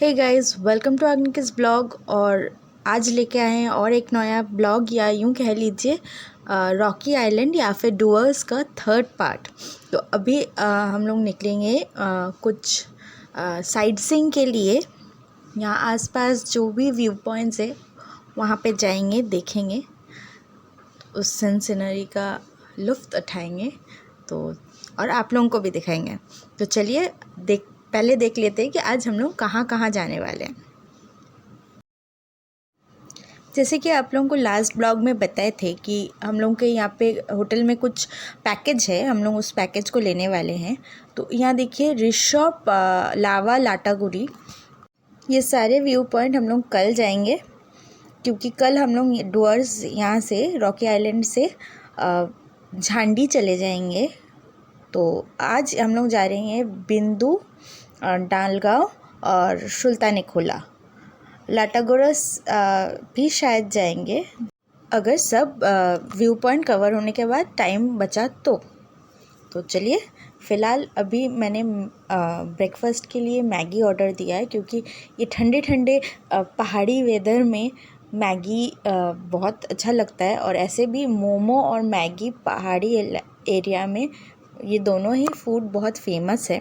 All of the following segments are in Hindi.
हे गाइस, वेलकम टू अग्निकिस ब्लॉग। और आज लेके आए हैं और एक नया ब्लॉग, या यूँ कह लीजिए रॉकी आइलैंड या फिर डुअर्स का थर्ड पार्ट। तो अभी हम लोग निकलेंगे कुछ साइट सीइंग के लिए। यहाँ आसपास जो भी व्यू पॉइंट्स है वहाँ पे जाएंगे, देखेंगे, उस सीनरी का लुत्फ़ उठाएंगे तो और आप लोगों को भी दिखाएंगे। तो चलिए पहले देख लेते हैं कि आज हम लोग कहाँ कहाँ जाने वाले हैं। जैसे कि आप लोगों को लास्ट ब्लॉग में बताए थे कि हम लोगों के यहाँ पे होटल में कुछ पैकेज है, हम लोग उस पैकेज को लेने वाले हैं। तो यहाँ देखिए रिशॉप, लावा, लाटागुड़ी, ये सारे व्यू पॉइंट हम लोग कल जाएंगे, क्योंकि कल हम लोग डुअर्स यहाँ से रॉकी आइलैंड से झांडी चले जाएंगे। तो आज हम लोग जा रहे हैं बिंदु, डालगांव और सुल्तानी खोला। लाटागोरस भी शायद जाएंगे, अगर सब व्यू पॉइंट कवर होने के बाद टाइम बचा तो चलिए। फ़िलहाल अभी मैंने ब्रेकफास्ट के लिए मैगी ऑर्डर दिया है, क्योंकि ये ठंडे ठंडे पहाड़ी वेदर में मैगी बहुत अच्छा लगता है। और ऐसे भी मोमो और मैगी पहाड़ी एरिया में ये दोनों ही फूड बहुत फेमस है।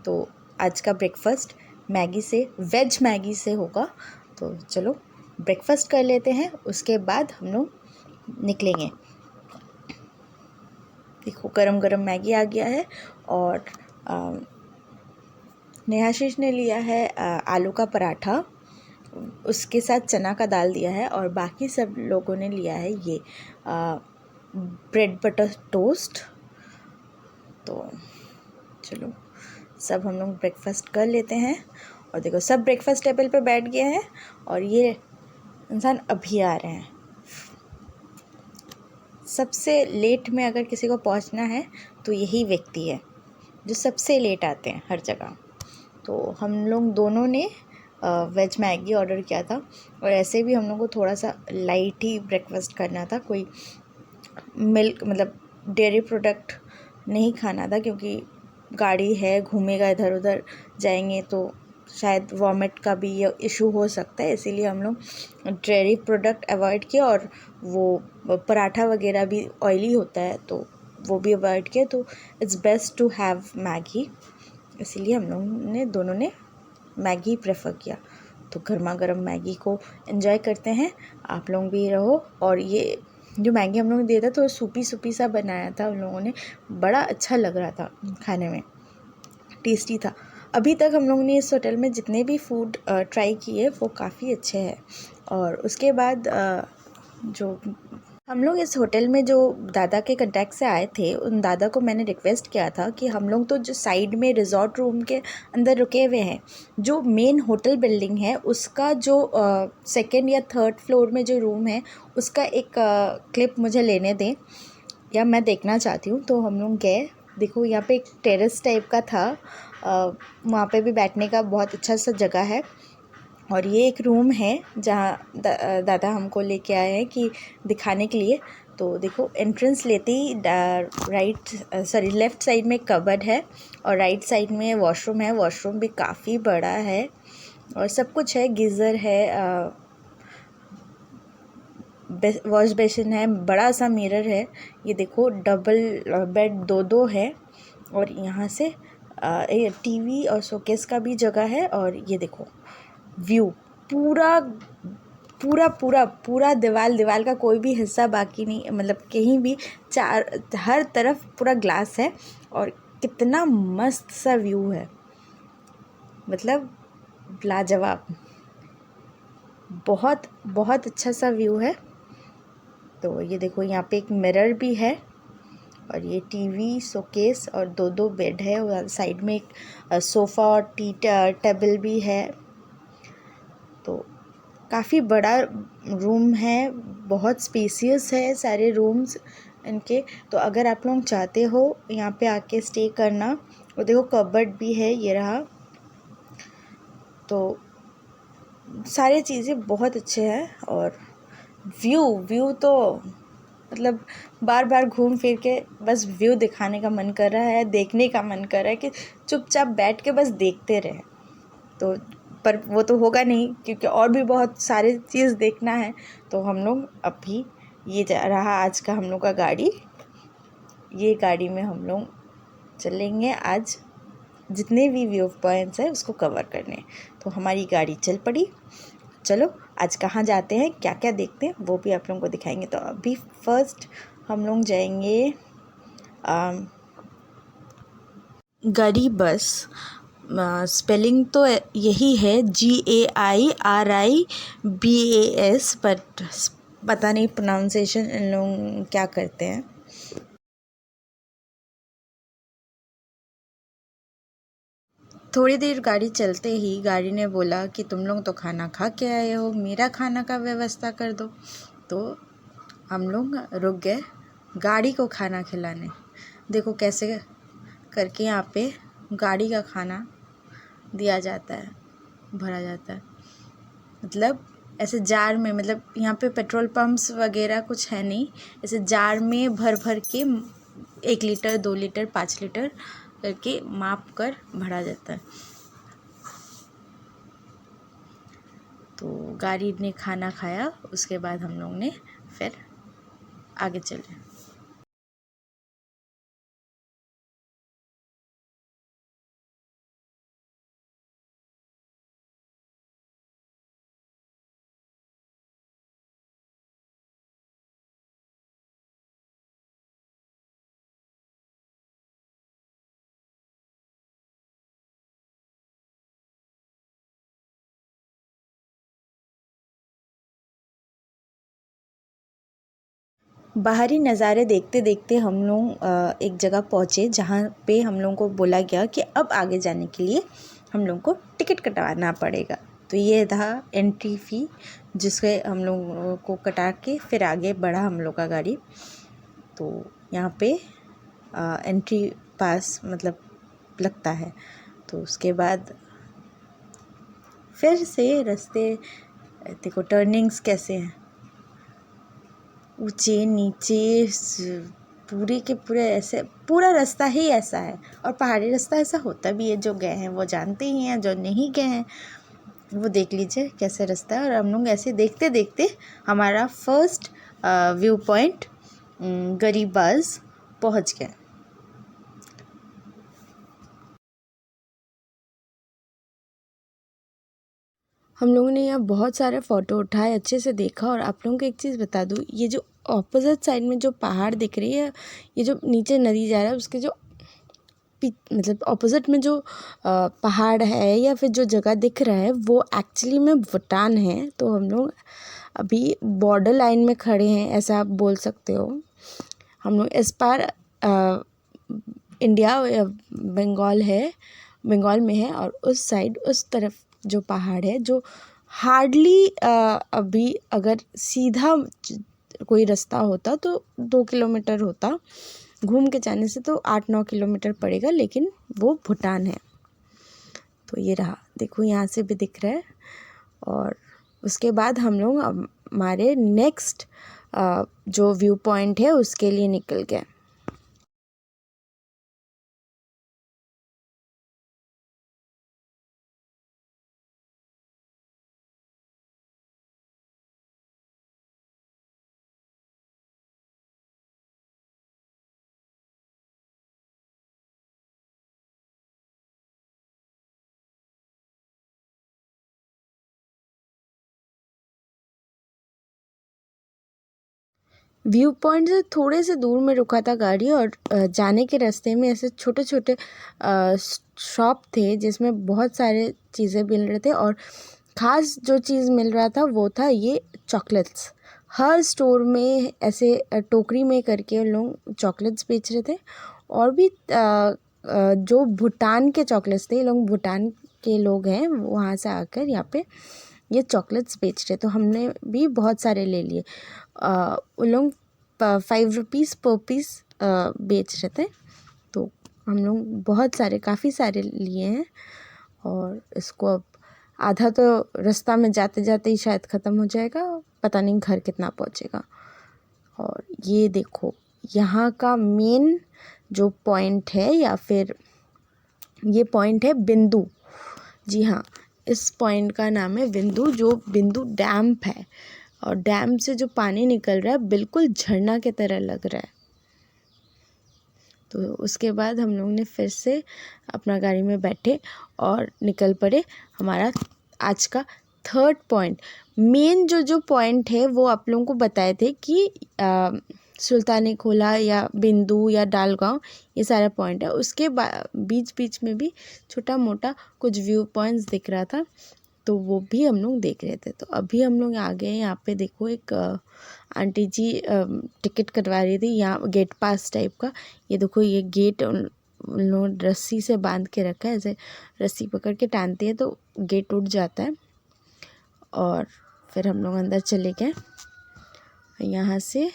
तो आज का ब्रेकफास्ट मैगी से, वेज मैगी से होगा। तो चलो ब्रेकफास्ट कर लेते हैं, उसके बाद हम लोग निकलेंगे। देखो गरम गरम मैगी आ गया है और नेहाशीष ने लिया है आलू का पराठा, उसके साथ चना का दाल दिया है, और बाकी सब लोगों ने लिया है ये ब्रेड बटर टोस्ट। तो चलो सब हम लोग ब्रेकफास्ट कर लेते हैं। और देखो सब ब्रेकफास्ट टेबल पे बैठ गए हैं और ये इंसान अभी आ रहे हैं। सबसे लेट में अगर किसी को पहुंचना है तो यही व्यक्ति है जो सबसे लेट आते हैं हर जगह। तो हम लोग दोनों ने वेज मैगी ऑर्डर किया था, और ऐसे भी हम लोग को थोड़ा सा लाइट ही ब्रेकफास्ट करना था, कोई मिल्क मतलब डेयरी प्रोडक्ट नहीं खाना था, क्योंकि गाड़ी है, घूमेगा, इधर उधर जाएंगे तो शायद वॉमिट का भी ये इशू हो सकता है। इसीलिए हम लोग डेयरी प्रोडक्ट अवॉइड किया, और वो पराठा वगैरह भी ऑयली होता है तो वो भी अवॉइड किया। तो it's best to have Maggi, इसीलिए हम लोगों ने दोनों ने मैगी प्रेफर किया। तो गर्मा गर्म मैगी को एंजॉय करते हैं, आप लोग भी रहो। और ये जो मैगी हम लोगों ने दिया था तो सूपी सूपी सा बनाया था उन लोगों ने, बड़ा अच्छा लग रहा था खाने में, टेस्टी था। अभी तक हम लोगों ने इस होटल में जितने भी फूड ट्राई किए वो काफ़ी अच्छे हैं। और उसके बाद जो हम लोग इस होटल में जो दादा के कांटेक्ट से आए थे, उन दादा को मैंने रिक्वेस्ट किया था कि हम लोग तो जो साइड में रिजॉर्ट रूम के अंदर रुके हुए हैं, जो मेन होटल बिल्डिंग है उसका जो सेकंड या थर्ड फ्लोर में जो रूम है उसका एक क्लिप मुझे लेने दें, या मैं देखना चाहती हूँ। तो हम लोग गए, देखो यहाँ पे एक टेरेस टाइप का था, वहाँ पे भी बैठने का बहुत अच्छा सा जगह है। और ये एक रूम है जहाँ दादा हमको लेके आए हैं कि दिखाने के लिए। तो देखो एंट्रेंस लेते ही लेफ़्ट साइड में कबर्ड है, और राइट साइड में वॉशरूम है। वॉशरूम भी काफ़ी बड़ा है और सब कुछ है, गीज़र है, वॉश बेसिन है, बड़ा सा मिरर है। ये देखो डबल बेड दो है, और यहाँ से टीवी और शोकेस का भी जगह है। और ये देखो व्यू पूरा पूरा पूरा पूरा दीवार का कोई भी हिस्सा बाकी नहीं, मतलब कहीं भी हर तरफ पूरा ग्लास है, और कितना मस्त सा व्यू है, मतलब लाजवाब, बहुत बहुत अच्छा सा व्यू है। तो ये देखो यहाँ पे एक मिरर भी है, और ये टीवी, शोकेस और दो बेड है, और साइड में एक सोफ़ा और टी टेबल भी है। तो काफ़ी बड़ा रूम है, बहुत स्पेसियस है सारे रूम्स इनके। तो अगर आप लोग चाहते हो यहाँ पे आके स्टे करना, और देखो कबर्ड भी है, ये रहा। तो सारी चीज़ें बहुत अच्छे हैं, और व्यू तो मतलब बार बार घूम फिर के बस व्यू दिखाने का मन कर रहा है, देखने का मन कर रहा है कि चुपचाप बैठ के बस देखते रहे। तो पर वो तो होगा नहीं क्योंकि और भी बहुत सारे चीज़ देखना है। तो हम लोग अभी ये रहा आज का हम लोग का गाड़ी। ये गाड़ी में हम लोग चलेंगे आज जितने भी व्यू पॉइंट्स हैं उसको कवर करने। तो हमारी गाड़ी चल पड़ी। चलो आज कहाँ जाते हैं, क्या क्या देखते हैं वो भी आप लोगों को दिखाएंगे। तो अभी फर्स्ट हम लोग जाएंगे गरीबस। स्पेलिंग तो यही है GAIRIBAS, बट पता नहीं प्रोनाउंसिएशन इन लोग क्या करते हैं। थोड़ी देर गाड़ी चलते ही गाड़ी ने बोला कि तुम लोग तो खाना खा के आए हो, मेरा खाना का व्यवस्था कर दो। तो हम लोग रुक गए गाड़ी को खाना खिलाने। देखो कैसे करके यहाँ पे गाड़ी का खाना दिया जाता है, भरा जाता है। मतलब ऐसे जार में, मतलब यहाँ पे पेट्रोल पंप्स वगैरह कुछ है नहीं, ऐसे जार में भर भर के 1 लीटर 2 लीटर 5 लीटर करके माप कर भरा जाता है। तो गाड़ी ने खाना खाया, उसके बाद हम लोग ने फिर आगे चले। बाहरी नज़ारे देखते देखते हम लोग एक जगह पहुँचे जहाँ पे हम लोगों को बोला गया कि अब आगे जाने के लिए हम लोग को टिकट कटवाना पड़ेगा। तो ये था एंट्री फ़ी, जिससे हम लोग को कटा के फिर आगे बढ़ा हम लोग का गाड़ी। तो यहाँ पे एंट्री पास मतलब लगता है। तो उसके बाद फिर से रास्ते देखो, टर्निंग्स कैसे हैं, ऊंचे नीचे, पूरे के पूरे ऐसे, पूरा रास्ता ही ऐसा है। और पहाड़ी रास्ता ऐसा होता भी है, जो गए हैं वो जानते ही हैं, जो नहीं गए हैं वो देख लीजिए कैसे रास्ता है। और हम लोग ऐसे देखते देखते हमारा फर्स्ट व्यू पॉइंट गरीबस पहुंच गए। हम लोगों ने यहाँ बहुत सारे फ़ोटो उठाए, अच्छे से देखा। और आप लोगों को एक चीज़ बता दूँ, ये जो ऑपोजिट साइड में जो पहाड़ दिख रही है, ये जो नीचे नदी जा रहा है, उसके जो मतलब ऑपोजिट में जो पहाड़ है या फिर जो जगह दिख रहा है वो एक्चुअली में भूटान है। तो हम लोग अभी बॉर्डर लाइन में खड़े हैं, ऐसा आप बोल सकते हो। हम लोग इस पार इंडिया या बंगाल में है, और उस साइड उस तरफ जो पहाड़ है, जो हार्डली अभी अगर सीधा कोई रास्ता होता तो 2 किलोमीटर होता, घूम के जाने से तो 8-9 किलोमीटर पड़ेगा, लेकिन वो भूटान है। तो ये रहा, देखो यहाँ से भी दिख रहा है। और उसके बाद हम लोग हमारे नेक्स्ट जो व्यू पॉइंट है उसके लिए निकल गए। व्यू पॉइंट से थोड़े से दूर में रुका था गाड़ी, और जाने के रास्ते में ऐसे छोटे छोटे शॉप थे जिसमें बहुत सारे चीज़ें मिल रहे थे। और ख़ास जो चीज़ मिल रहा था वो था ये चॉकलेट्स। हर स्टोर में ऐसे टोकरी में करके लोग चॉकलेट्स बेच रहे थे। और भी जो भूटान के चॉकलेट्स थे, ये लोग भूटान के लोग हैं, वहाँ से आकर यहाँ पे ये चॉकलेट्स बेच रहे। तो हमने भी बहुत सारे ले लिए। वो लोग 5 रुपीज़ पर पीस बेच रहे थे। तो हम लोग बहुत सारे, काफ़ी सारे लिए हैं। और इसको अब आधा तो रास्ता में जाते जाते ही शायद ख़त्म हो जाएगा, पता नहीं घर कितना पहुँचेगा। और ये देखो, यहाँ का मेन जो पॉइंट है, या फिर ये पॉइंट है बिंदु। जी हाँ, इस पॉइंट का नाम है बिंदु, जो बिंदु डैम है, और डैम से जो पानी निकल रहा है बिल्कुल झरना की तरह लग रहा है। तो उसके बाद हम लोग ने फिर से अपना गाड़ी में बैठे और निकल पड़े। हमारा आज का थर्ड पॉइंट, मेन जो पॉइंट है वो आप लोगों को बताए थे कि सुल्तानी खोला या बिंदु या डालगांव, ये सारा पॉइंट है। उसके बीच बीच में भी छोटा मोटा कुछ व्यू पॉइंट्स दिख रहा था, तो वो भी हम लोग देख रहे थे। तो अभी हम लोग आ गए यहाँ पे, देखो एक आंटी जी टिकट कटवा रही थी यहाँ, गेट पास टाइप का। ये देखो ये गेट उन लोग रस्सी से बांध के रखा है, ऐसे रस्सी पकड़ के टानती है तो गेट उठ जाता है। और फिर हम लोग अंदर चले गए। यहाँ से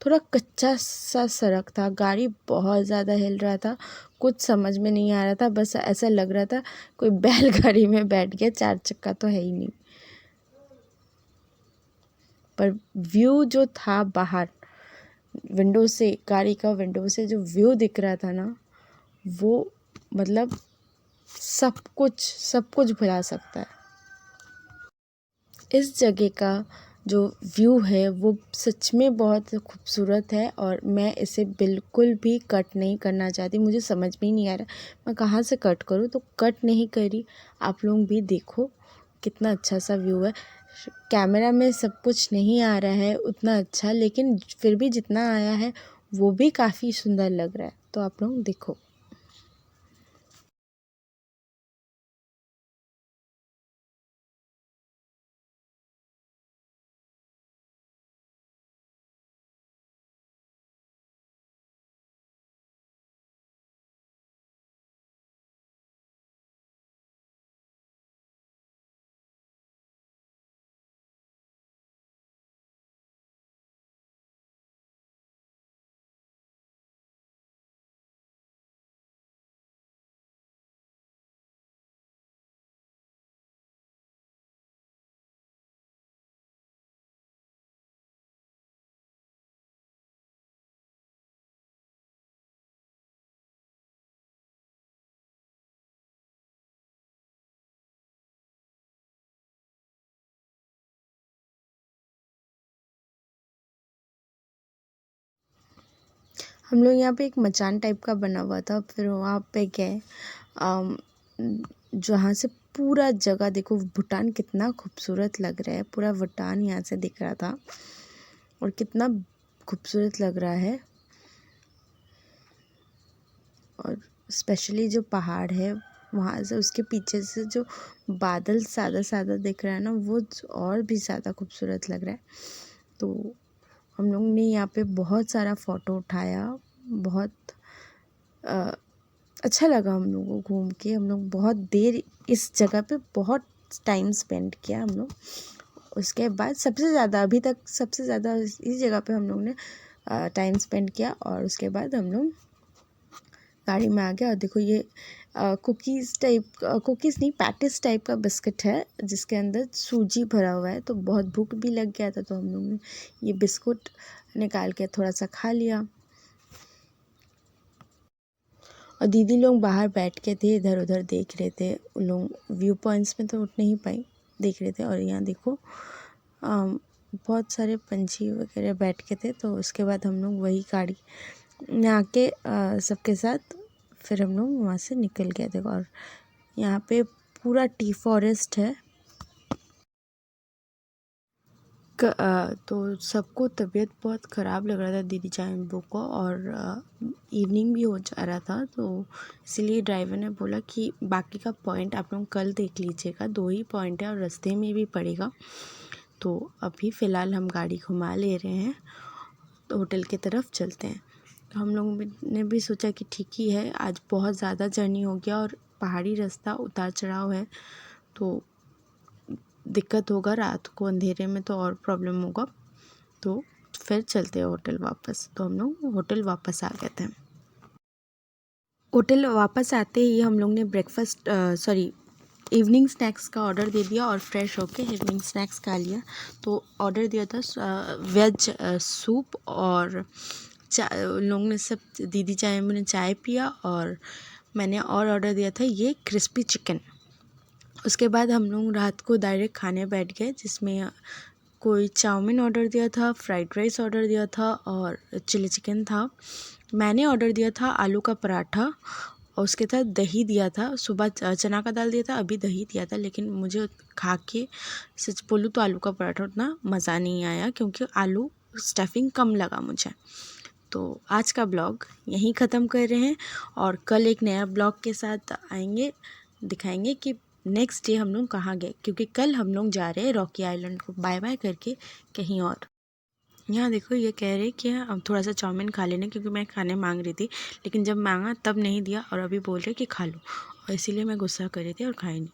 थोड़ा कच्चा सा सड़क था, गाड़ी बहुत ज़्यादा हिल रहा था, कुछ समझ में नहीं आ रहा था, बस ऐसा लग रहा था कोई बैलगाड़ी में बैठ गया, 4 चक्का तो है ही नहीं। पर व्यू जो था बाहर विंडो से, गाड़ी का विंडो से जो व्यू दिख रहा था ना, वो मतलब सब कुछ भुला सकता है। इस जगह का जो व्यू है वो सच में बहुत खूबसूरत है, और मैं इसे बिल्कुल भी कट नहीं करना चाहती। मुझे समझ में ही नहीं आ रहा मैं कहाँ से कट करूँ, तो कट नहीं करी। आप लोग भी देखो कितना अच्छा सा व्यू है। कैमरा में सब कुछ नहीं आ रहा है उतना अच्छा, लेकिन फिर भी जितना आया है वो भी काफ़ी सुंदर लग रहा है। तो आप लोग देखो। हम लोग यहाँ पे एक मचान टाइप का बना हुआ था, फिर वहाँ पे गए जहाँ से पूरा जगह देखो, भूटान कितना खूबसूरत लग रहा है, पूरा भूटान यहाँ से दिख रहा था और कितना खूबसूरत लग रहा है। और स्पेशली जो पहाड़ है वहाँ से, उसके पीछे से जो बादल सादा सादा दिख रहा है ना, वो और भी ज़्यादा खूबसूरत लग रहा है। तो हम लोग ने यहाँ पे बहुत सारा फ़ोटो उठाया, बहुत अच्छा लगा हम लोगों को घूम के। हम लोग बहुत देर इस जगह पे बहुत टाइम स्पेंड किया हम लोग। उसके बाद सबसे ज़्यादा, अभी तक सबसे ज़्यादा इस जगह पे हम लोग ने टाइम स्पेंड किया। और उसके बाद हम लोग गाड़ी में आ गया। और देखो ये कुकीज़ टाइप, कुकीज़ नहीं, पैटिस टाइप का बिस्किट है जिसके अंदर सूजी भरा हुआ है। तो बहुत भूख भी लग गया था, तो हम लोग ने ये बिस्कुट निकाल के थोड़ा सा खा लिया। और दीदी लोग बाहर बैठ के थे, इधर उधर देख रहे थे। उन लोग व्यू पॉइंट्स में तो उठ नहीं पाई, देख रहे थे। और यहाँ देखो बहुत सारे पंछी वगैरह बैठ के थे। तो उसके बाद हम लोग वही गाड़ी में आके सबके साथ फिर हम लोग वहाँ से निकल गए थे। और यहाँ पे पूरा टी फॉरेस्ट है। तो सबको तबीयत बहुत ख़राब लग रहा था दीदी जान को, और इवनिंग भी हो जा रहा था। तो इसीलिए ड्राइवर ने बोला कि बाकी का पॉइंट आप लोग कल देख लीजिएगा, 2 ही पॉइंट है और रास्ते में भी पड़ेगा। तो अभी फ़िलहाल हम गाड़ी घुमा ले रहे हैं, तो होटल की तरफ चलते हैं। तो हम लोग ने भी सोचा कि ठीक ही है, आज बहुत ज़्यादा जर्नी हो गया और पहाड़ी रास्ता, उतार चढ़ाव है, तो दिक्कत होगा रात को अंधेरे में, तो और प्रॉब्लम होगा। तो फिर चलते हैं होटल वापस। तो हम लोग होटल वापस आ गए थे। होटल वापस आते ही हम लोग ने ब्रेकफास्ट इवनिंग स्नैक्स का ऑर्डर दे दिया और फ्रेश होके इवनिंग स्नैक्स खा लिया। तो ऑर्डर दिया था वेज सूप, और लोगों ने सब, दीदी चाय ने चाय पिया, और मैंने और ऑर्डर दिया था ये क्रिस्पी चिकन। उसके बाद हम लोग रात को डायरेक्ट खाने बैठ गए, जिसमें कोई चाउमीन ऑर्डर दिया था, फ्राइड राइस ऑर्डर दिया था और चिली चिकन था। मैंने ऑर्डर दिया था आलू का पराठा और उसके साथ दही दिया था। सुबह चना का दाल दिया था, अभी दही दिया था। लेकिन मुझे खा के सच बोलूँ तो आलू का पराठा उतना मज़ा नहीं आया, क्योंकि आलू स्टफिंग कम लगा मुझे। तो आज का ब्लॉग यहीं ख़त्म कर रहे हैं और कल एक नया ब्लॉग के साथ आएंगे, दिखाएंगे कि नेक्स्ट डे हम लोग कहाँ गए, क्योंकि कल हम लोग जा रहे हैं रॉकी आइलैंड को बाय बाय करके कहीं और। यहाँ देखो, ये कह रहे कि अब थोड़ा सा चाउमीन खा लेने, क्योंकि मैं खाने मांग रही थी, लेकिन जब मांगा तब नहीं दिया और अभी बोल रहे कि खा लो, और इसीलिए मैं गुस्सा कर रही थी और खाई नहीं।